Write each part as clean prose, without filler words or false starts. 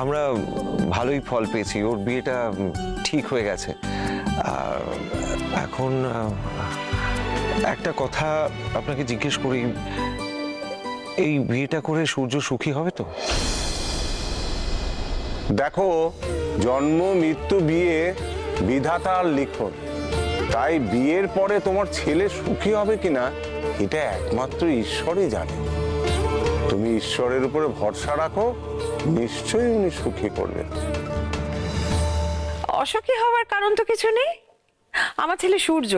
আমরা ভালোই ফল পেয়েছি, ওর বিয়েটা ঠিক হয়ে গেছে। এখন একটা কথা আপনাকে জিজ্ঞেস করি, এই বিয়েটা করে সূর্য সুখী হবে তো? দেখো, জন্ম মৃত্যু বিয়ে বিধাতার লিখন, তাই বিয়ের পরে তোমার ছেলে সুখী হবে কিনা এটা একমাত্র ঈশ্বরই জানে। তুমি ঈশ্বরের উপরে ভরসা রাখো, নিশ্চয়ই উনি সুখী করবেন। অসুখী হওয়ার কারণ তো কিছু নেই। আমার ছেলে সূর্য,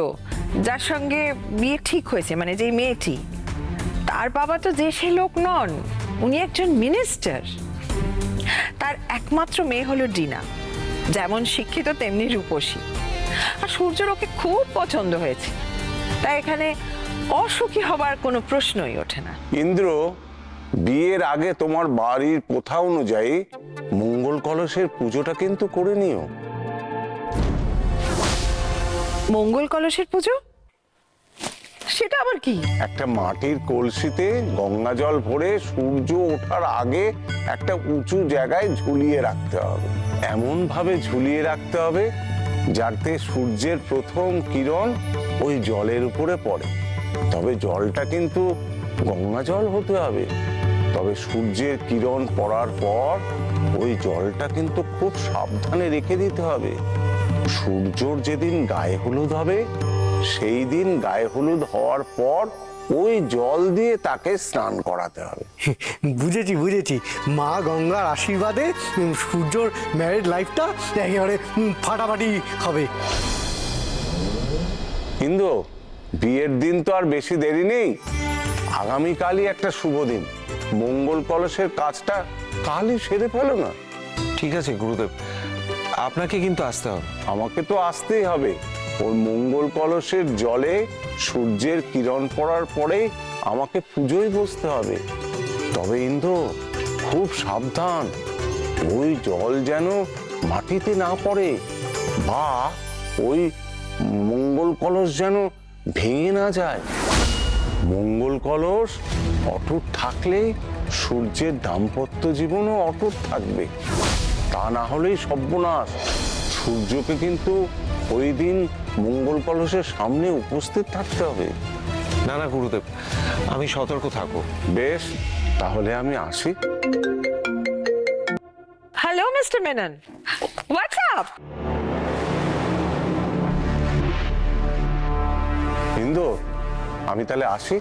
যার সঙ্গে বিয়ে ঠিক হয়েছে, মানে যেই মেয়েটি, তার বাবা তো যে সে লোক নন, উনি একজন মিনিস্টার। তার একমাত্র মেয়ে হলো ডিনা, যেমন শিক্ষিত তেমনি রূপসী। আর সূর্যর ওকে খুব পছন্দ হয়েছে, তাই এখানে অসুখী হবার কোনো প্রশ্নই ওঠে না। ইন্দ্র, বিয়ের আগে তোমার বাড়ির প্রথা অনুযায়ী মঙ্গল কলসের পুজোটা কিন্তু করে নিও। মঙ্গল কলসের পুজো? সেটা আবার কি? একটা মাটির কলসিতে গঙ্গা জল ভরে সূর্য ওঠার আগে একটা উঁচু জায়গায় ঝুলিয়ে রাখতে হবে। এমন ভাবে ঝুলিয়ে রাখতে হবে যাতে সূর্যের প্রথম কিরণ ওই জলের উপরে পড়ে। তবে জলটা কিন্তু গঙ্গা জল হতে হবে। তবে সূর্যের কিরণ পড়ার পর ওই জলটা কিন্তু খুব সাবধানে রেখে দিতে হবে। সূর্যর যেদিন গায়ে হলুদ হবে, সেই দিন গায়ে হলুদ হওয়ার পর ওই জল দিয়ে তাকে স্নান করাতে হবে। বুঝেছি বুঝেছি, মা গঙ্গার আশীর্বাদে সূর্যর ম্যারিড লাইফটা একেবারে ফাটাফাটি হবে। কিন্তু বিয়ের দিন তো আর বেশি দেরি নেই। আগামীকালই একটা শুভ দিন, মঙ্গল কলসের কাজটা কালই সেরে ফেলো না। ঠিক আছে গুরুদেব, আপনাকে কিন্তু আসতে হবে। আমাকে তো আসতেই হবে। ওই মঙ্গল কলসের জলে সূর্যের কিরণ পড়ার পরে আমাকে পুজোয় বসতে হবে। তবে ইন্দ্র, খুব সাবধান, ওই জল যেন মাটিতে না পড়ে, বা ওই মঙ্গল কলস যেন ভেঙে না যায়। মঙ্গল কলস অটুট থাকলে সূর্যের দাম্পত্য জীবনও অটুট থাকবে। তা না হলেই সর্বনাশ। সূর্যকে কিন্তু ওই দিন মঙ্গল কলসের সামনে উপস্থিত থাকতে হবে। না না গুরুদেব, আমি সতর্ক থাকবো। বেশ, তাহলে আমি আসি। Hello mister Menon, what's up? Indu, আমি তাহলে আসি।